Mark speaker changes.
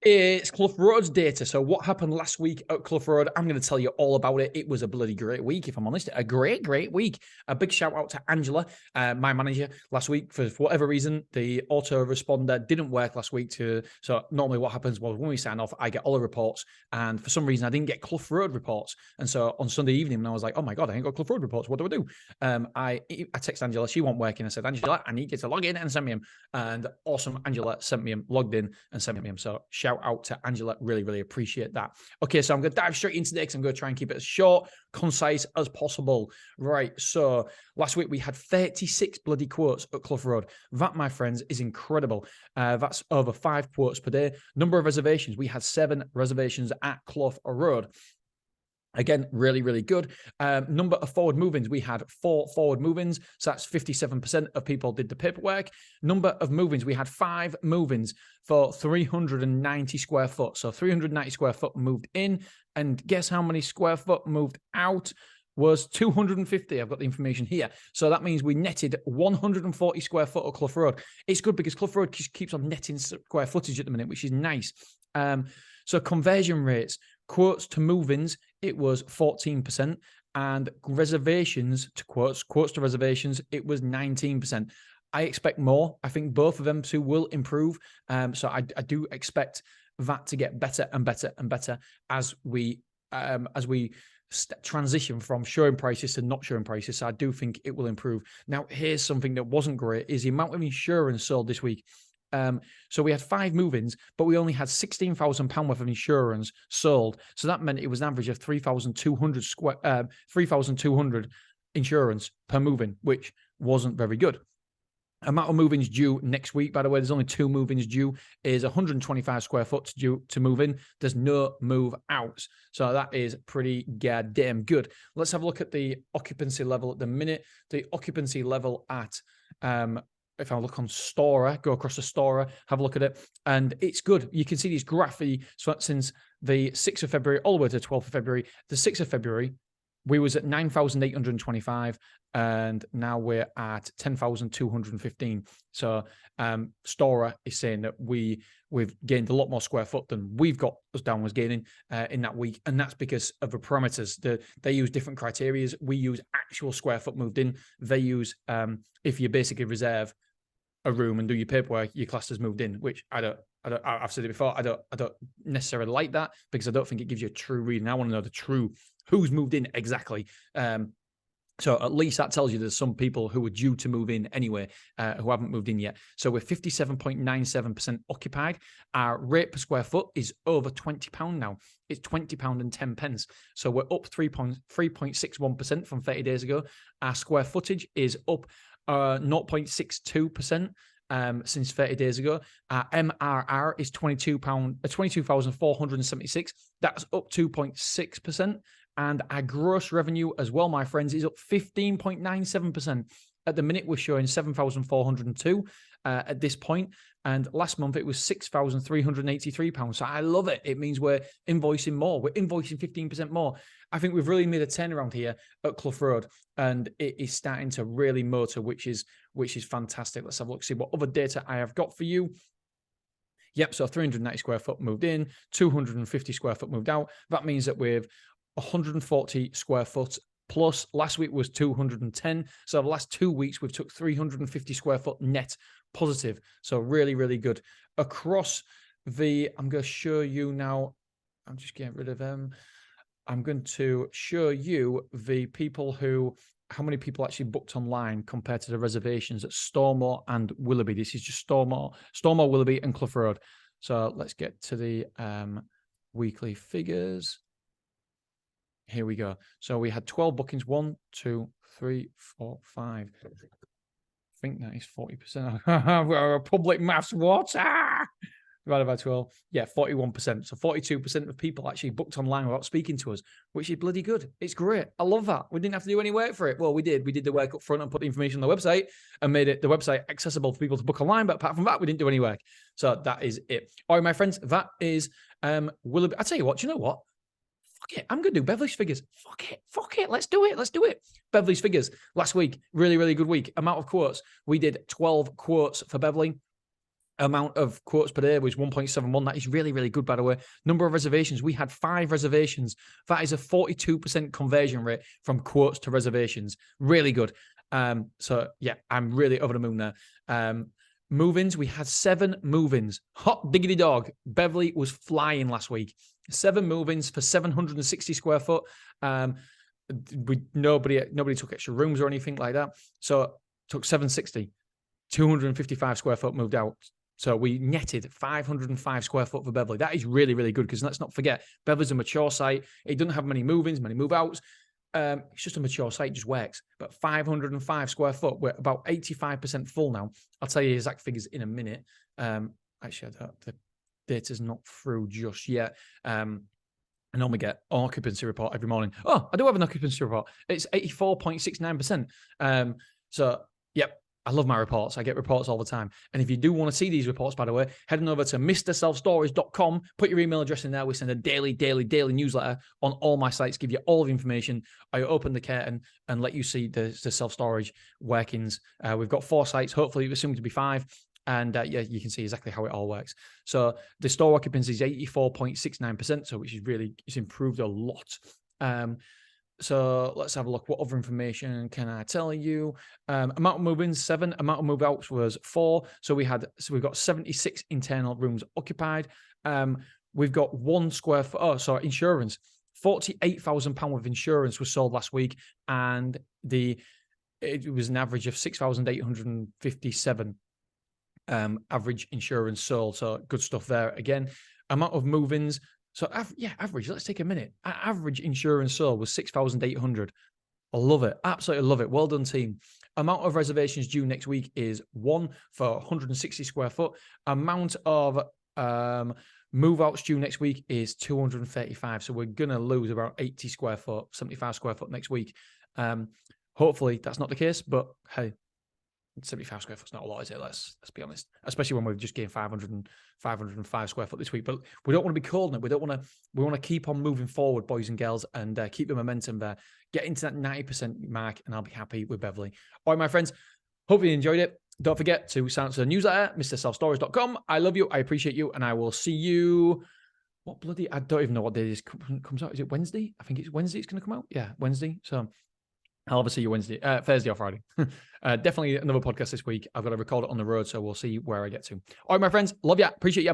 Speaker 1: It's Clough Rd's data. So what happened last week at Clough Rd? I'm going to tell you all about it. It was a bloody great week, if I'm honest. A great week. A big shout out to Angela, my manager, last week. For whatever reason, the autoresponder didn't work last week. So normally what happens was when we sign off, I get all the reports. And for some reason, I didn't get Clough Rd reports. And so on Sunday evening, I was like, oh my God, I ain't got Clough Rd reports. What do I do? I text Angela. She wasn't working. I said, Angela, I need you to log in and send me them. And awesome, Angela sent me them, logged in and sent me them. So shout out to Angela. Really appreciate that. Okay, so I'm going to dive straight into this because I'm going to try and keep it as short, concise as possible. Right, so last week we had 36 bloody quotes at Clough Rd. That, my friends, is incredible. That's over 5 quotes per day. Number of reservations, we had 7 reservations at Clough Rd. Again, really good. Number of forward move-ins, we had 4 forward move-ins. So that's 57% of people did the paperwork. Number of move-ins, we had 5 move-ins for 390 square foot. So 390 square foot moved in. And guess how many square foot moved out? Was 250. I've got the information here. So that means we netted 140 square foot at Clough Rd. It's good because Clough Rd keeps on netting square footage at the minute, which is nice. So conversion rates, quotes to move-ins, it was 14%, and reservations to quotes to reservations, it was 19%. I expect more. I think both of them two will improve. So I do expect that to get better and better and better as we transition from showing prices to not showing prices. So I do think it will improve. Now, here's something that wasn't great: is the amount of insurance sold this week. So we had 5 move-ins, but we only had £16,000 worth of insurance sold. So that meant it was an average of 3,200 insurance per move-in, which wasn't very good. Amount of move-ins due next week, by the way, there's only 2 move-ins due, is 125 square foot due to move in. There's no move outs. So that is pretty goddamn good. Let's have a look at the occupancy level at the minute. The occupancy level at, if I look on Stora, go across the Stora, have a look at it, and it's good. You can see these graphy since the 6th of February all the way to the 12th of February. The 6th of February, we was at 9,825, and now we're at 10,215. So Stora is saying that we've gained a lot more square foot than we've got us down was gaining in that week, and that's because of the parameters. They use different criteria. We use actual square foot moved in. They use if you basically reserve a room and do your paperwork, your class has moved in, which I've said it before. I don't necessarily like that because I don't think it gives you a true reading. I want to know the true who's moved in exactly. So at least that tells you there's some people who are due to move in anyway, who haven't moved in yet. So we're 57.97% occupied. Our rate per square foot is over £20 now. It's £20.10. So we're up 3.61% from 30 days ago. Our square footage is up 0.62%. Since 30 days ago. Our MRR is £22,476. That's up 2.6%. And our gross revenue as well, my friends, is up 15.97%. At the minute, we're showing 7,402 at this point. And last month, it was £6,383. So I love it. It means we're invoicing more. We're invoicing 15% more. I think we've really made a turnaround here at Clough Rd, and it is starting to really motor, which is fantastic. Let's have a look, see what other data I have got for you. Yep, so 390 square foot moved in, 250 square foot moved out. That means that we've 140 square foot plus. Last week was 210. So the last 2 weeks, we've took 350 square foot net positive. So really good. Across I'm going to show you now. I'm just getting rid of them. I'm going to show you the people how many people actually booked online compared to the reservations at Stormore and Willoughby. This is just Stormore, Willoughby, and Clough Rd. So let's get to the weekly figures. Here we go. So we had 12 bookings. 1, 2, 3, 4, 5. I think that is 40%. Public maths. What? Divided by 12. Yeah, 41%. So 42% of people actually booked online without speaking to us, which is bloody good. It's great. I love that. We didn't have to do any work for it. Well, we did. We did the work up front and put the information on the website and made the website accessible for people to book online. But apart from that, we didn't do any work. So that is it. All right, my friends, that is Willoughby. I tell you what, do you know what? Fuck it. I'm going to do Beverly's figures. Fuck it. Let's do it. Beverly's figures last week. Really good week. Amount of quotes. We did 12 quotes for Beverly. Amount of quotes per day was 1.71. That is really, really good, by the way. Number of reservations, we had 5 reservations. That is a 42% conversion rate from quotes to reservations. Really good. So yeah, I'm really over the moon there. Move-ins, we had 7 move-ins. Hot diggity dog. Beverly was flying last week. 7 move-ins for 760 square foot. Nobody took extra rooms or anything like that. So took 760. 255 square foot moved out. So we netted 505 square foot for Beverly. That is really, really good because let's not forget, Beverly's a mature site. It doesn't have many move-ins, many move-outs. It's just a mature site, just works. But 505 square foot, we're about 85% full now. I'll tell you exact figures in a minute. Actually, the data's not through just yet. I normally get an occupancy report every morning. Oh, I do have an occupancy report. It's 84.69%. So, yep. I love my reports. I get reports all the time. And if you do want to see these reports, by the way, head on over to mrselfstorage.com. Put your email address in there. We send a daily newsletter on all my sites, give you all the information. I open the curtain and let you see the self-storage workings. We've got 4 sites. Hopefully, we're soon to be 5. And yeah, you can see exactly how it all works. So the store occupancy is 84.69%, so which is really, it's improved a lot. So let's have a look. What other information can I tell you? Amount of move-ins, 7. Amount of move-outs was 4. So we've got 76 internal rooms occupied. We've got 1 square foot. Insurance. £48,000 of insurance was sold last week, and it was an average of 6,857 average insurance sold. So good stuff there. Again, amount of move-ins. So, average. Let's take a minute. Average insurance sold was 6,800. I love it. Absolutely love it. Well done, team. Amount of reservations due next week is 1 for 160 square foot. Amount of move-outs due next week is 235. So we're going to lose about 80 square foot, 75 square foot next week. Hopefully that's not the case, but hey, 75 square foot's not a lot, is it? Let's be honest. Especially when we've just gained 505 square foot this week. But we don't want to be cold in it. We want to keep on moving forward, boys and girls, and keep the momentum there. Get into that 90% mark, and I'll be happy with Beverly. All right, my friends. Hope you enjoyed it. Don't forget to sign up to the newsletter, mrselfstorage.com. I love you. I appreciate you. And I will see you. I don't even know what day this comes out. Is it Wednesday? I think it's Wednesday it's going to come out. Yeah, Wednesday. So I'll obviously see you Thursday or Friday. Definitely another podcast this week. I've got to record it on the road, so we'll see where I get to. All right, my friends. Love you. Appreciate you.